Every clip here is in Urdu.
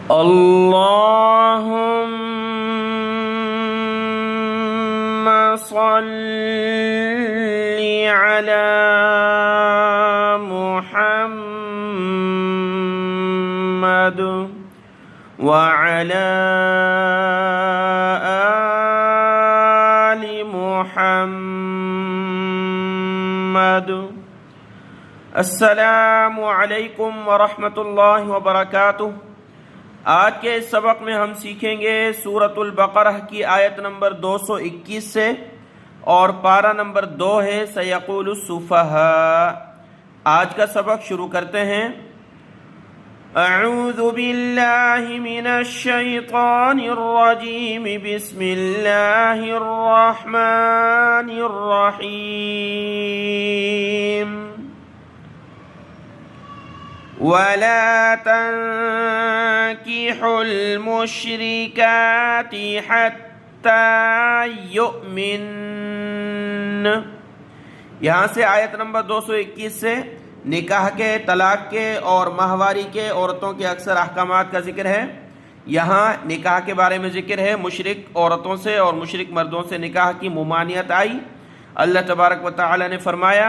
اللهم صل على محمد وعلى آل محمد۔ السلام علیکم ورحمۃ اللہ وبرکاتہ۔ آج کے اس سبق میں ہم سیکھیں گے سورۃ البقرہ کی آیت نمبر 221 سے، اور پارہ نمبر 2 ہے سیقول السفہاء۔ آج کا سبق شروع کرتے ہیں۔ اعوذ باللہ من الشیطان الرجیم، بسم اللہ الرحمن الرحیم۔ وَلَا تَنكِحُوا الْمُشْرِكَاتِ حَتَّى يُؤْمِنَّ۔ یہاں سے آیت نمبر 221 سے نکاح کے، طلاق کے اور ماہواری کے عورتوں کے اکثر احکامات کا ذکر ہے۔ یہاں نکاح کے بارے میں ذکر ہے، مشرک عورتوں سے اور مشرک مردوں سے نکاح کی ممانعت آئی۔ اللہ تبارک و تعالی نے فرمایا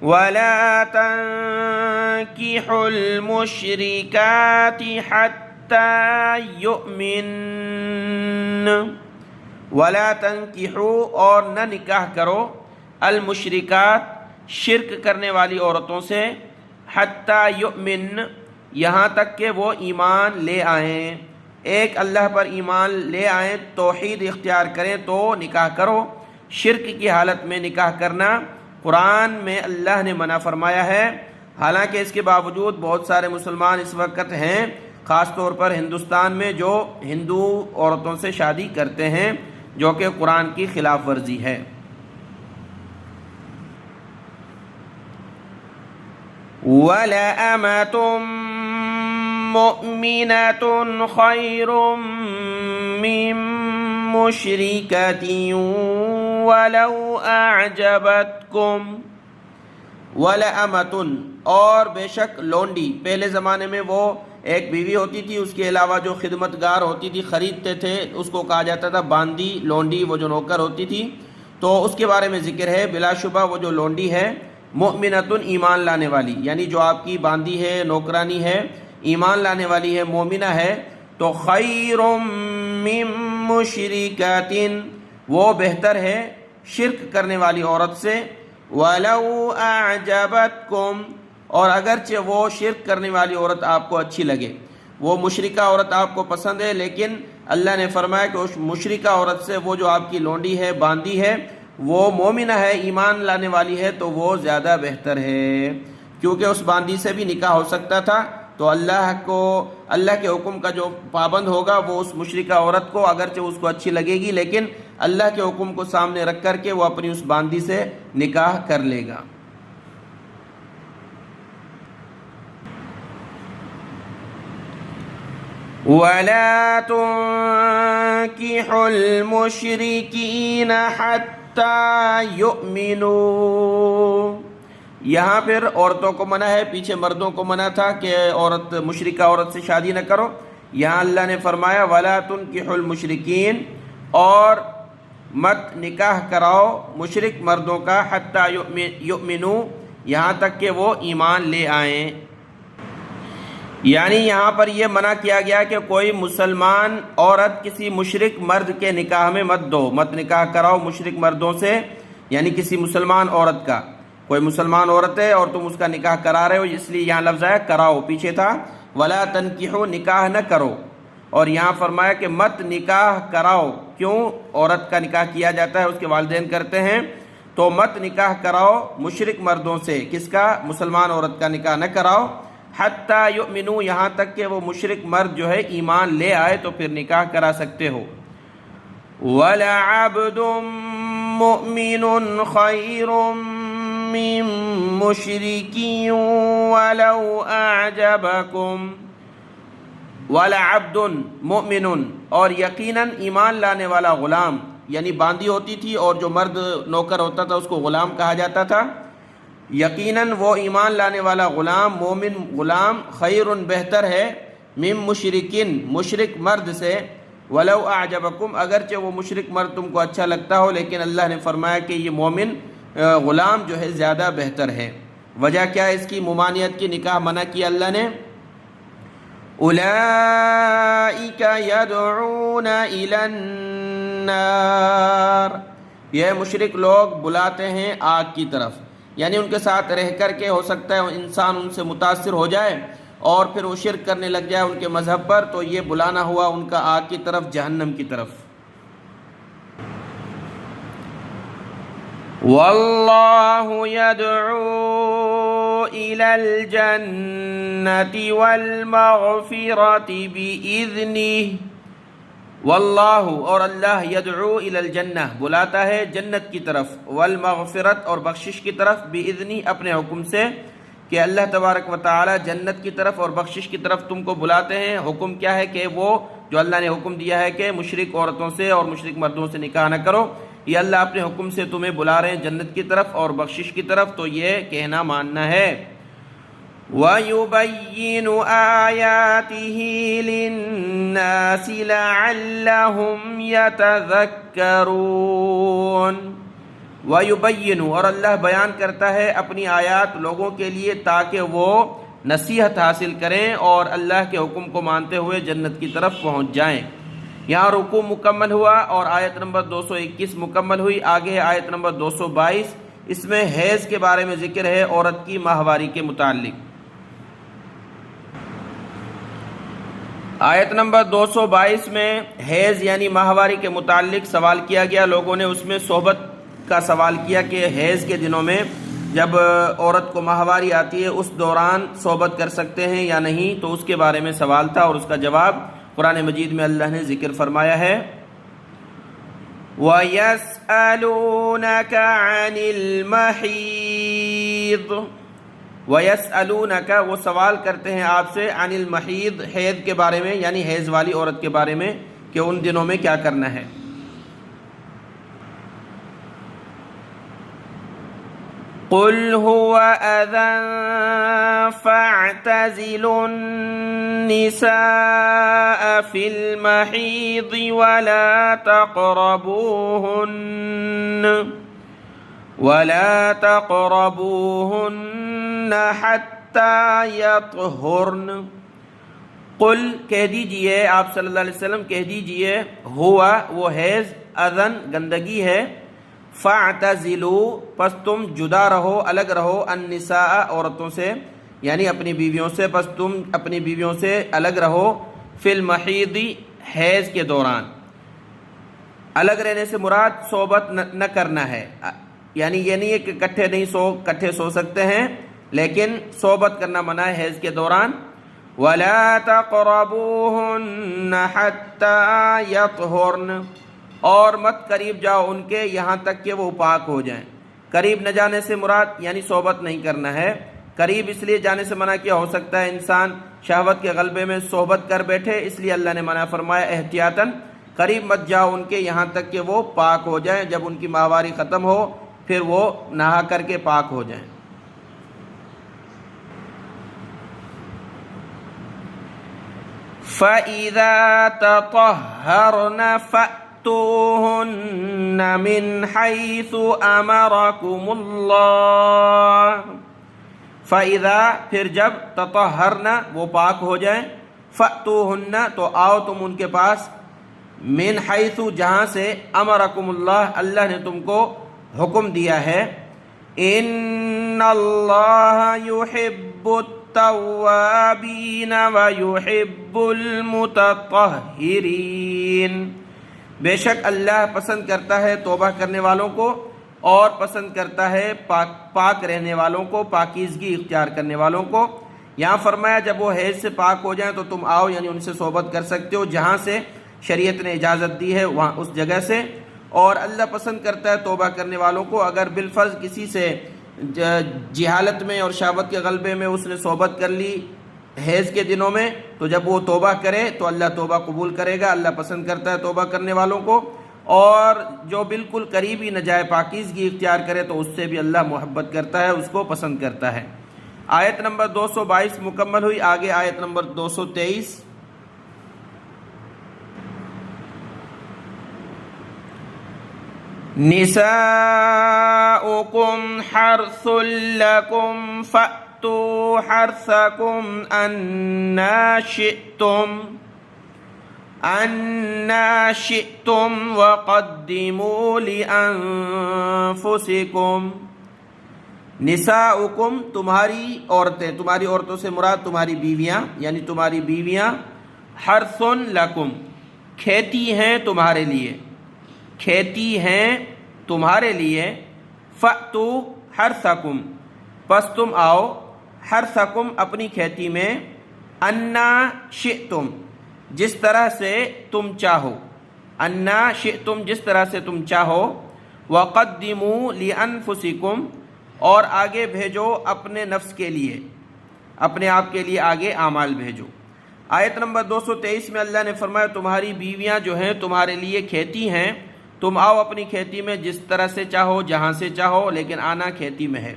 وَلَا تَنكِحُوا الْمُشْرِكَاتِ حَتَّى يُؤْمِنَّ۔ وَلَا تَنكِحُوا، اور نہ نکاح کرو، المشرکات، شرک کرنے والی عورتوں سے، حَتَّى يُؤْمِنَّ، یہاں تک کہ وہ ایمان لے آئیں، ایک اللہ پر ایمان لے آئیں، توحید اختیار کریں تو نکاح کرو۔ شرک کی حالت میں نکاح کرنا قرآن میں اللہ نے منع فرمایا ہے۔ حالانکہ اس کے باوجود بہت سارے مسلمان اس وقت ہیں، خاص طور پر ہندوستان میں، جو ہندو عورتوں سے شادی کرتے ہیں، جو کہ قرآن کی خلاف ورزی ہے۔ وَلَأَمَةٌ مُؤْمِنَةٌ خَيْرٌ مِّن مُشْرِكَةٍ وَلَوْ أَعْجَبَتْكُمْ۔ وَلَأَمَةٌ، اور بے شک لونڈی، پہلے زمانے میں وہ ایک بیوی ہوتی تھی، اس کے علاوہ جو خدمتگار ہوتی تھی، خریدتے تھے، اس کو کہا جاتا تھا باندی، لونڈی، وہ جو نوکر ہوتی تھی، تو اس کے بارے میں ذکر ہے۔ بلا شبہ وہ جو لونڈی ہے، مؤمنۃ، ایمان لانے والی، یعنی جو آپ کی باندی ہے، نوکرانی ہے، ایمان لانے والی ہے، مومنہ ہے، تو خیر من مشرکۃ، وہ بہتر ہے شرک کرنے والی عورت سے، وَلَوْ أَعْجَبَتْكُمْ، اور اگرچہ وہ شرک کرنے والی عورت آپ کو اچھی لگے، وہ مشرکہ عورت آپ کو پسند ہے، لیکن اللہ نے فرمایا کہ اس مشرکہ عورت سے وہ جو آپ کی لونڈی ہے، باندی ہے، وہ مومنہ ہے، ایمان لانے والی ہے، تو وہ زیادہ بہتر ہے، کیونکہ اس باندی سے بھی نکاح ہو سکتا تھا۔ تو اللہ کے حکم کا جو پابند ہوگا، وہ اس مشرکہ عورت کو اگرچہ اس کو اچھی لگے گی، لیکن اللہ کے حکم کو سامنے رکھ کر کے وہ اپنی اس باندی سے نکاح کر لے گا۔ وَلَا تُنكِحُوا الْمُشْرِكِينَ حَتَّى يُؤْمِنُوا۔ یہاں پھر عورتوں کو منع ہے، پیچھے مردوں کو منع تھا کہ عورت، مشرکہ عورت سے شادی نہ کرو۔ یہاں اللہ نے فرمایا وَلَا تُنكِحُوا الْمُشْرِكِينَ، اور مت نکاح کراؤ مشرک مردوں کا، حَتَّى يُؤْمِنُوا، یہاں تک کہ وہ ایمان لے آئیں۔ یعنی یہاں پر یہ منع کیا گیا کہ کوئی مسلمان عورت کسی مشرک مرد کے نکاح میں مت دو، مت نکاح کراؤ مشرک مردوں سے، یعنی کسی مسلمان عورت کا، کوئی مسلمان عورت ہے اور تم اس کا نکاح کرا رہے ہو، اس لیے یہاں لفظ ہے کراؤ، پیچھے تھا وَلَا تَنكِحُوا، نکاح نہ کرو، اور یہاں فرمایا کہ مت نکاح کراؤ۔ کیوں عورت کا نکاح کیا جاتا ہے؟ اس کے والدین کرتے ہیں، تو مت نکاح کراؤ مشرک مردوں سے، کس کا؟ مسلمان عورت کا نکاح نہ کراؤ، حَتَّى يُؤْمِنُوا، یہاں تک کہ وہ مشرک مرد جو ہے ایمان لے آئے تو پھر نکاح کرا سکتے ہو۔ وَلَعَبْدٌ مُؤْمِنٌ خَيْرٌ مِّن مُشْرِكٍ وَلَوْ أَعْجَبَكُمْ۔ وَلَعَبْدٌ مُؤْمِنٌ، اور یقیناً ایمان لانے والا غلام، یعنی باندی ہوتی تھی اور جو مرد نوکر ہوتا تھا اس کو غلام کہا جاتا تھا، یقیناً وہ ایمان لانے والا غلام، مومن غلام، خیر بہتر ہے، من مشرکن مشرک مرد سے، ولو اعجبکم اگرچہ وہ مشرک مرد تم کو اچھا لگتا ہو، لیکن اللہ نے فرمایا کہ یہ مومن غلام جو ہے زیادہ بہتر ہے۔ وجہ کیا ہے اس کی ممانعت کی؟ نکاح منع کیا اللہ نے۔ اولئک یدعون الی النار، یہ مشرک لوگ بلاتے ہیں آگ کی طرف، یعنی ان کے ساتھ رہ کر کے ہو سکتا ہے انسان ان سے متاثر ہو جائے اور پھر وہ شرک کرنے لگ جائے ان کے مذہب پر، تو یہ بلانا ہوا ان کا آگ کی طرف، جہنم کی طرف۔ واللہ یدعو الی الجنۃ والمغفرۃ بإذنہ، واللہ اور اللہ یدعو الی الجنہ بلاتا ہے جنت کی طرف، والمغفرت اور بخشش کی طرف، بإذنہ اپنے حکم سے، کہ اللہ تبارک و تعالی جنت کی طرف اور بخشش کی طرف تم کو بلاتے ہیں۔ حکم کیا ہے؟ کہ وہ جو اللہ نے حکم دیا ہے کہ مشرک عورتوں سے اور مشرک مردوں سے نکاح نہ کرو، یہ اللہ اپنے حکم سے تمہیں بلا رہے ہیں جنت کی طرف اور بخشش کی طرف، تو یہ کہنا ماننا ہے۔ وَيُبَيِّنُ آيَاتِهِ لِلنَّاسِ لَعَلَّهُمْ يَتَذَكَّرُونَ۔ وَيُبَيِّنُ اور اللہ بیان کرتا ہے اپنی آیات لوگوں کے لیے تاکہ وہ نصیحت حاصل کریں اور اللہ کے حکم کو مانتے ہوئے جنت کی طرف پہنچ جائیں۔ یہاں رکوع مکمل ہوا اور آیت نمبر 221 مکمل ہوئی۔ آگے ہے آیت نمبر 222، اس میں حیض کے بارے میں ذکر ہے، عورت کی ماہواری کے متعلق۔ آیت نمبر 222 میں حیض یعنی ماہواری کے متعلق سوال کیا گیا، لوگوں نے اس میں صحبت کا سوال کیا کہ حیض کے دنوں میں جب عورت کو ماہواری آتی ہے اس دوران صحبت کر سکتے ہیں یا نہیں، تو اس کے بارے میں سوال تھا اور اس کا جواب قرآن مجید میں اللہ نے ذکر فرمایا ہے۔ وَيَسْأَلُونَكَ عَنِ الْمَحِيضِ، وَيَسْأَلُونَكَ وہ سوال کرتے ہیں آپ سے، عن المحیض حیض کے بارے میں، یعنی حیض والی عورت کے بارے میں کہ ان دنوں میں کیا کرنا ہے۔ قُلْ هُوَ أَذًى فَاعْتَزِلُوا النِّسَاءَ فِي الْمَحِيضِ وَلَا تَقْرَبُوهُنَّ حَتَّى يَطْهُرْنَ۔ قل کہہ دیجئے، آپ صلی اللہ علیہ وسلم کہہ دیجئے، ہوا وہ حیض، اذن گندگی ہے، فاعتزلوا پس تم جدا رہو، الگ رہو، النساء عورتوں سے یعنی اپنی بیویوں سے، پس تم اپنی بیویوں سے الگ رہو، فی المحیض حیض کے دوران۔ الگ رہنے سے مراد صحبت نہ کرنا ہے، یعنی یہ نہیں ہے کہ کٹھے سو سکتے ہیں، لیکن صحبت کرنا منع ہے حیض کے دوران۔ وَلَا تَقْرَبُوهُنَّ حَتَّى يَطْهُرْنَ اور مت قریب جاؤ ان کے یہاں تک کہ وہ پاک ہو جائیں۔ قریب نہ جانے سے مراد یعنی صحبت نہیں کرنا ہے، قریب اس لیے جانے سے منع کیا، ہو سکتا ہے انسان شہوت کے غلبے میں صحبت کر بیٹھے، اس لیے اللہ نے منع فرمایا احتیاطاً قریب مت جاؤ ان کے یہاں تک کہ وہ پاک ہو جائیں، جب ان کی ماہواری ختم ہو پھر وہ نہا کر کے پاک ہو جائیں۔ فَإِذَا تَطَهَّرْنَ فَأْتُوهُنَّ مِنْ حَيْثُ أَمَرَكُمُ اللَّهُ۔ فَإِذَا پھر جب تطہرن وہ پاک ہو جائیں، فَأْتُوهُنَّ تو آؤ تم ان کے پاس، من حیث جہاں سے، امرکم اللہ اللہ نے تم کو حکم دیا ہے، ان اللہ یحب التوابین ویحب المتطہرین، بے شک اللہ پسند کرتا ہے توبہ کرنے والوں کو اور پسند کرتا ہے پاک رہنے والوں کو، پاکیزگی اختیار کرنے والوں کو۔ یہاں فرمایا جب وہ حیض سے پاک ہو جائیں تو تم آؤ، یعنی ان سے صحبت کر سکتے ہو جہاں سے شریعت نے اجازت دی ہے وہاں اس جگہ سے، اور اللہ پسند کرتا ہے توبہ کرنے والوں کو۔ اگر بالفرض کسی سے جہالت میں اور شہوت کے غلبے میں اس نے صحبت کر لی حیض کے دنوں میں، تو جب وہ توبہ کرے تو اللہ توبہ قبول کرے گا، اللہ پسند کرتا ہے توبہ کرنے والوں کو، اور جو بالکل قریب ہی نہ جائے، پاکیزگی اختیار کرے، تو اس سے بھی اللہ محبت کرتا ہے، اس کو پسند کرتا ہے۔ آیت نمبر 222 مکمل ہوئی. آگے آیت نمبر 223. نساؤکم حرث لکم فأتوا حرثکم أَنَّا شِئْتُمْ وَقَدِّمُوا لِأَنفُسِكُمْ. نساؤکم تمہاری عورتیں، تمہاری عورتوں سے مراد تمہاری بیویاں، یعنی تمہاری بیویاں حرث لکم کھیتی ہیں تمہارے لیے، کھیتی ہیں تمہارے لیے. فأتوا حرثکم پس تم آؤ، حرثکم اپنی کھیتی میں، انا شئتم جس طرح سے تم چاہو، انا شئتم جس طرح سے تم چاہو، وقدموا لانفسکم اور آگے بھیجو اپنے نفس کے لیے، اپنے آپ کے لیے آگے اعمال بھیجو. آیت نمبر 223 میں اللہ نے فرمایا تمہاری بیویاں جو ہیں تمہارے لیے کھیتی ہیں، تم آؤ اپنی کھیتی میں جس طرح سے چاہو، جہاں سے چاہو، لیکن آنا کھیتی میں ہے.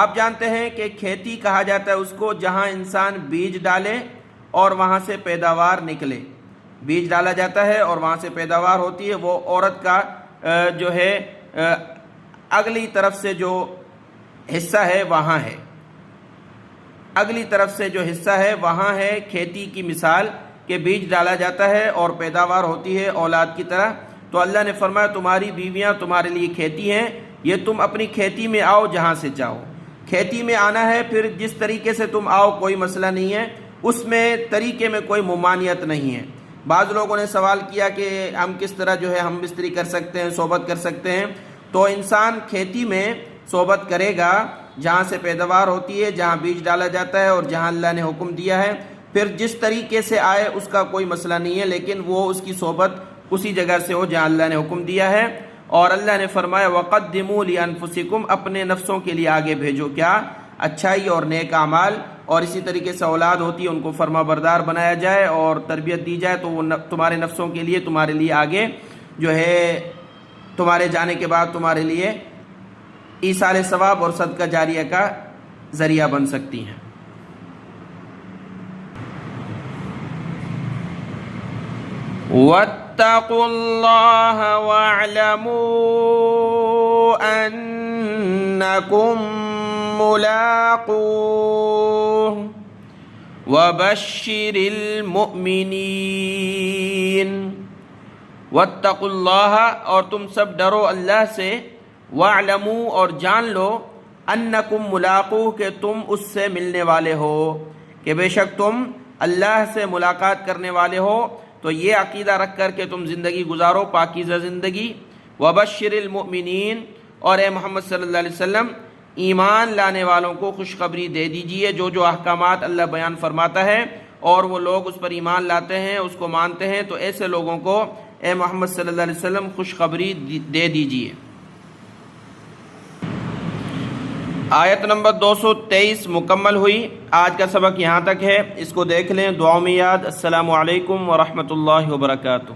آپ جانتے ہیں کہ کھیتی کہا جاتا ہے اس کو جہاں انسان بیج ڈالے اور وہاں سے پیداوار نکلے. بیج ڈالا جاتا ہے اور وہاں سے پیداوار ہوتی ہے، وہ عورت کا جو ہے اگلی طرف سے جو حصہ ہے وہاں ہے، اگلی طرف سے جو حصہ ہے وہاں ہے کھیتی کی مثال، کہ بیج ڈالا جاتا ہے اور پیداوار ہوتی ہے اولاد کی طرح. تو اللہ نے فرمایا تمہاری بیویاں تمہارے لیے کھیتی ہیں، یہ تم اپنی کھیتی میں آؤ جہاں سے چاہو. کھیتی میں آنا ہے، پھر جس طریقے سے تم آؤ کوئی مسئلہ نہیں ہے، اس میں طریقے میں کوئی ممانعت نہیں ہے. بعض لوگوں نے سوال کیا کہ ہم کس طرح جو ہے ہم بستری کر سکتے ہیں، صحبت کر سکتے ہیں. تو انسان کھیتی میں صحبت کرے گا جہاں سے پیداوار ہوتی ہے، جہاں بیج ڈالا جاتا ہے اور جہاں اللہ نے حکم دیا ہے، پھر جس طریقے سے آئے اس کا کوئی مسئلہ نہیں ہے، لیکن وہ اس کی صحبت اسی جگہ سے ہو جہاں اللہ نے حکم دیا ہے. اور اللہ نے فرمایا وَقَدِّمُوا لِأَنفُسِكُمْ اپنے نفسوں کے لیے آگے بھیجو کیا؟ اچھائی اور نیک اعمال. اور اسی طریقے سے اولاد ہوتی ہے ان کو فرما بردار بنایا جائے اور تربیت دی جائے، تو وہ تمہارے نفسوں کے لیے، تمہارے لیے آگے جو ہے تمہارے جانے کے بعد تمہارے لیے ایصال ثواب اور صدقہ جاریہ کا ذریعہ بن سکتی ہیں. وَاتَّقُوا اللَّهَ وَاعْلَمُوا أَنَّكُمْ مُلَاقُوهُ وَبَشِّرِ الْمُؤْمِنِينَ. وَاتَّقُوا اللَّهَ اور تم سب ڈرو اللہ سے، وَاعْلَمُوا اور جان لو، أَنَّكُمْ مُلَاقُوهُ کہ تم اس سے ملنے والے ہو، کہ بے شک تم اللہ سے ملاقات کرنے والے ہو. تو یہ عقیدہ رکھ کر کہ تم زندگی گزارو پاکیزہ زندگی. وَبَشِّرِ الْمُؤْمِنِينَ اور اے محمد صلی اللہ علیہ وسلم ایمان لانے والوں کو خوشخبری دے دیجئے، جو جو احکامات اللہ بیان فرماتا ہے اور وہ لوگ اس پر ایمان لاتے ہیں، اس کو مانتے ہیں، تو ایسے لوگوں کو اے محمد صلی اللہ علیہ وسلم خوشخبری دے دیجئے. آیت نمبر 223 مکمل ہوئی. آج کا سبق یہاں تک ہے، اس کو دیکھ لیں، دعاؤں میں یاد. السلام علیکم ورحمۃ اللہ وبرکاتہ.